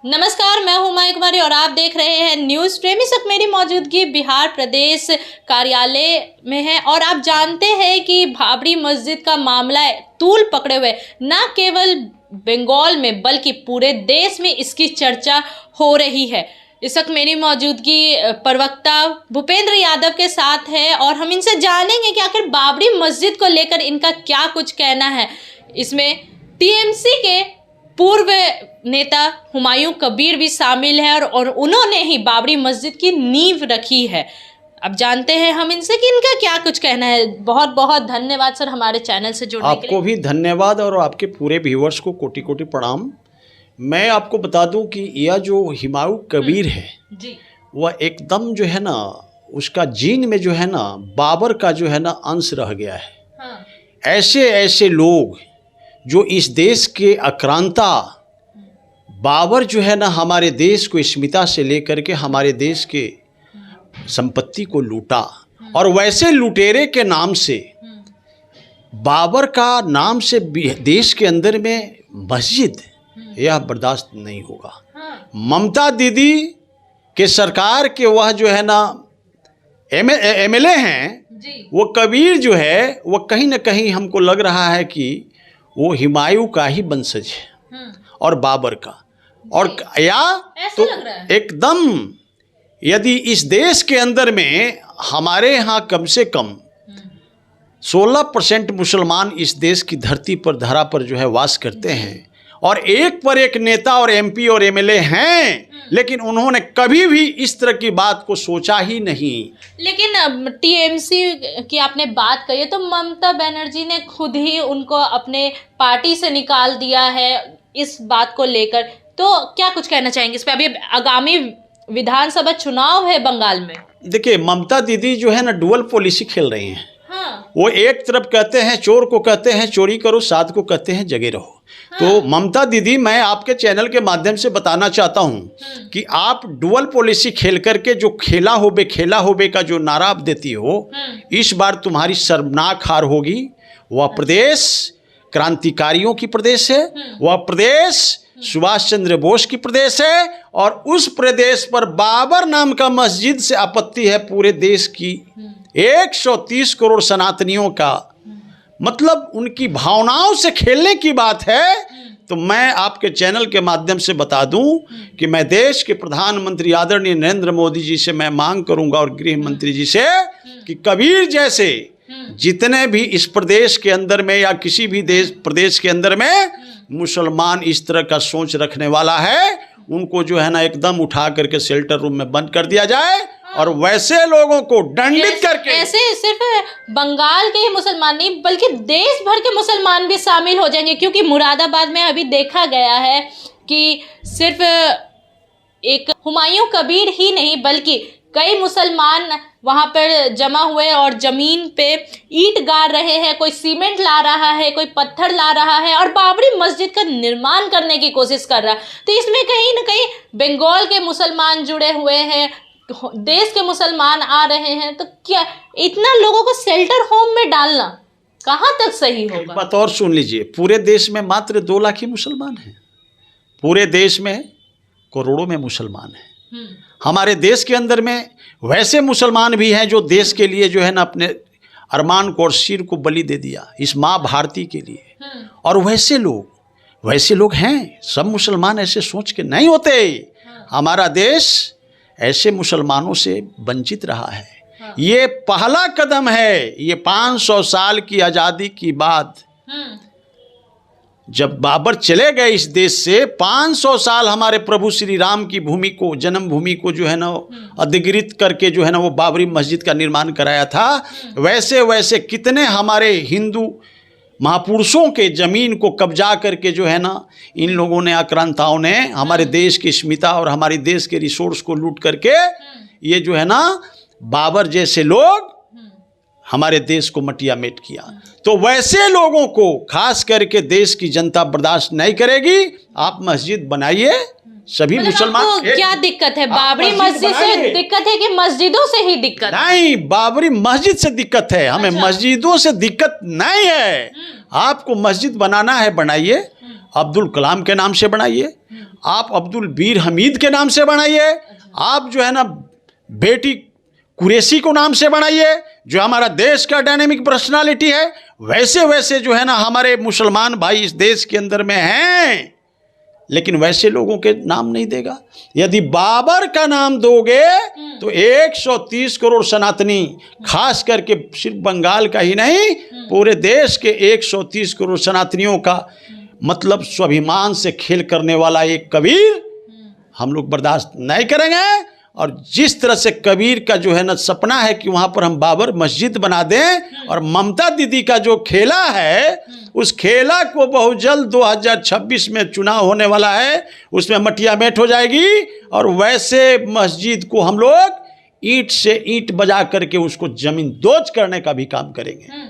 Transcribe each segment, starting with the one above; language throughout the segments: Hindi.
नमस्कार, मैं हूं माई कुमारी और आप देख रहे हैं न्यूज़ फ्रेम। इस वक्त मेरी मौजूदगी बिहार प्रदेश कार्यालय में है और आप जानते हैं कि बाबरी मस्जिद का मामला तूल पकड़े हुए न केवल बंगाल में बल्कि पूरे देश में इसकी चर्चा हो रही है। इस वक्त मेरी मौजूदगी प्रवक्ता भूपेंद्र यादव के साथ है और हम इनसे जानेंगे कि आखिर बाबरी मस्जिद को लेकर इनका क्या कुछ कहना है। इसमें टीएमसी के पूर्व नेता हुमायूं कबीर भी शामिल है और उन्होंने ही बाबरी मस्जिद की नींव रखी है। अब जानते हैं हम इनसे कि इनका क्या कुछ कहना है। बहुत बहुत धन्यवाद सर हमारे चैनल से जुड़ने के लिए। आपको भी धन्यवाद और आपके पूरे व्यूअर्स को कोटि कोटि प्रणाम। मैं आपको बता दूं कि यह जो हुमायूं कबीर है जी, वह एकदम जो है ना उसका जीन में जो है ना बाबर का जो है ना अंश रह गया है। हाँ। ऐसे ऐसे लोग जो इस देश के आक्रांता बाबर जो है ना हमारे देश को स्मिता से लेकर के हमारे देश के संपत्ति को लूटा और वैसे लुटेरे के नाम से बाबर का नाम से देश के अंदर में मस्जिद यह बर्दाश्त नहीं होगा। ममता दीदी के सरकार के वह जो है ना एमएलए हैं वो कबीर जो है वह कहीं ना कहीं हमको लग रहा है कि वो हुमायूं का ही वंशज है और बाबर का। और या तो एकदम यदि इस देश के अंदर में हमारे यहाँ कम से कम 16% मुसलमान इस देश की धरती पर धरा पर जो है वास करते हैं और एक पर एक नेता और एमपी और एमएलए हैं, लेकिन उन्होंने कभी भी इस तरह की बात को सोचा ही नहीं। लेकिन टीएमसी की आपने बात कही है तो ममता बनर्जी ने खुद ही उनको अपने पार्टी से निकाल दिया है इस बात को लेकर। तो क्या कुछ कहना चाहेंगे इस पे? अभी आगामी विधानसभा चुनाव है बंगाल में। देखिए ममता दीदी जो है ना डुअल पॉलिसी खेल रही हैं। हाँ। वो एक तरफ कहते हैं चोर को कहते हैं चोरी करो, साथ को कहते हैं जगे रहो। हाँ। तो ममता दीदी मैं आपके चैनल के माध्यम से बताना चाहता हूं कि आप डुअल पॉलिसी खेल करके जो खेला होबे का जो नारा आप देती हो, इस बार तुम्हारी शर्मनाक हार होगी। वह प्रदेश क्रांतिकारियों की प्रदेश है, वह प्रदेश सुभाष चंद्र बोस की प्रदेश है और उस प्रदेश पर बाबर नाम का मस्जिद से आपत्ति है पूरे देश की 130 करोड़ सनातनियों का। मतलब उनकी भावनाओं से खेलने की बात है। तो मैं आपके चैनल के माध्यम से बता दूं कि मैं देश के प्रधानमंत्री आदरणीय नरेंद्र मोदी जी से मैं मांग करूंगा और गृह मंत्री जी से कि कबीर जैसे जितने भी इस प्रदेश के अंदर में या किसी भी प्रदेश के अंदर में मुसलमान इस तरह का सोच रखने वाला है, उनको जो है ना एकदम उठा करके शेल्टर रूम में बंद कर दिया जाए और वैसे लोगों को दंडित करके। ऐसे सिर्फ बंगाल के ही मुसलमान नहीं बल्कि देश भर के मुसलमान भी शामिल हो जाएंगे, क्योंकि मुरादाबाद में अभी देखा गया है कि सिर्फ एक हुमायूं कबीर ही नहीं बल्कि कई मुसलमान वहां पर जमा हुए और जमीन पे ईंट गाड़ रहे हैं, कोई सीमेंट ला रहा है, कोई पत्थर ला रहा है और बाबरी मस्जिद का निर्माण करने की कोशिश कर रहा है। तो इसमें कहीं ना कहीं बंगाल के मुसलमान जुड़े हुए हैं, देश के मुसलमान आ रहे हैं। तो क्या इतना लोगों को शेल्टर होम में डालना कहाँ तक सही होगा? एक बात और सुन लीजिए, पूरे देश में मात्र 2 लाख ही मुसलमान हैं। पूरे देश में करोड़ों में मुसलमान हैं। हमारे देश के अंदर में वैसे मुसलमान भी हैं जो देश के लिए जो है ना अपने अरमान को और सिर को बलि दे दिया इस माँ भारती के लिए। और वैसे लोग हैं। सब मुसलमान ऐसे सोच के नहीं होते। हमारा देश ऐसे मुसलमानों से वंचित रहा है। ये पहला कदम है। ये 500 साल की आज़ादी की बात, जब बाबर चले गए इस देश से, 500 साल हमारे प्रभु श्री राम की भूमि को, जन्मभूमि को जो है ना अधिकृत करके जो है ना वो बाबरी मस्जिद का निर्माण कराया था। वैसे वैसे कितने हमारे हिंदू महापुरुषों के जमीन को कब्जा करके जो है ना इन लोगों ने, आक्रांताओं ने हमारे देश की स्मिता और हमारे देश के रिसोर्स को लूट करके ये जो है ना बाबर जैसे लोग हमारे देश को मटियामेट किया। तो वैसे लोगों को खास करके देश की जनता बर्दाश्त नहीं करेगी। आप मस्जिद बनाइए, सभी मुसलमान। क्या दिक्कत है? बाबरी मस्जिद से दिक्कत है कि मस्जिदों से ही दिक्कत? नहीं, बाबरी मस्जिद से दिक्कत है हमें। मस्जिदों से दिक्कत नहीं है। आपको मस्जिद बनाना है बनाइए, अब्दुल कलाम के नाम से बनाइए, आप अब्दुल बीर हमीद के नाम से बनाइए, आप जो है ना बेटी कुरैशी को नाम से बनाइए, जो हमारा देश का डायनेमिक पर्सनालिटी है। वैसे वैसे जो है ना हमारे मुसलमान भाई इस देश के अंदर में हैं, लेकिन वैसे लोगों के नाम नहीं देगा। यदि बाबर का नाम दोगे तो 130 करोड़ सनातनी, खास करके सिर्फ बंगाल का ही नहीं, पूरे देश के 130 करोड़ सनातनियों का मतलब स्वाभिमान से खेल करने वाला एक कबीर हम लोग बर्दाश्त नहीं करेंगे। और जिस तरह से कबीर का जो है ना सपना है कि वहाँ पर हम बाबर मस्जिद बना दें, और ममता दीदी का जो खेला है उस खेला को बहुत जल्द 2026 में चुनाव होने वाला है, उसमें मटिया मेट हो जाएगी, और वैसे मस्जिद को हम लोग ईंट से ईंट बजा करके उसको जमीन दोज करने का भी काम करेंगे।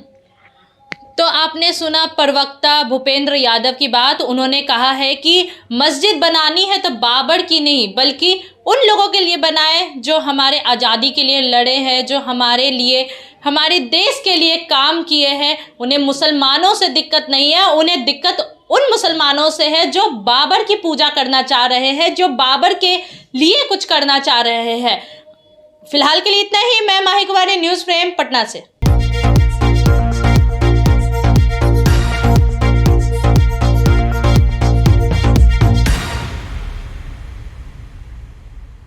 तो आपने सुना प्रवक्ता भूपेंद्र यादव की बात। उन्होंने कहा है कि मस्जिद बनानी है तो बाबर की नहीं बल्कि उन लोगों के लिए बनाए जो हमारे आज़ादी के लिए लड़े हैं, जो हमारे लिए हमारे देश के लिए काम किए हैं। उन्हें मुसलमानों से दिक्कत नहीं है, उन्हें दिक्कत उन मुसलमानों से है जो बाबर की पूजा करना चाह रहे हैं, जो बाबर के लिए कुछ करना चाह रहे हैं। फिलहाल के लिए इतना ही। मैं माही कुमारी, न्यूज़ फ्रेम, पटना से।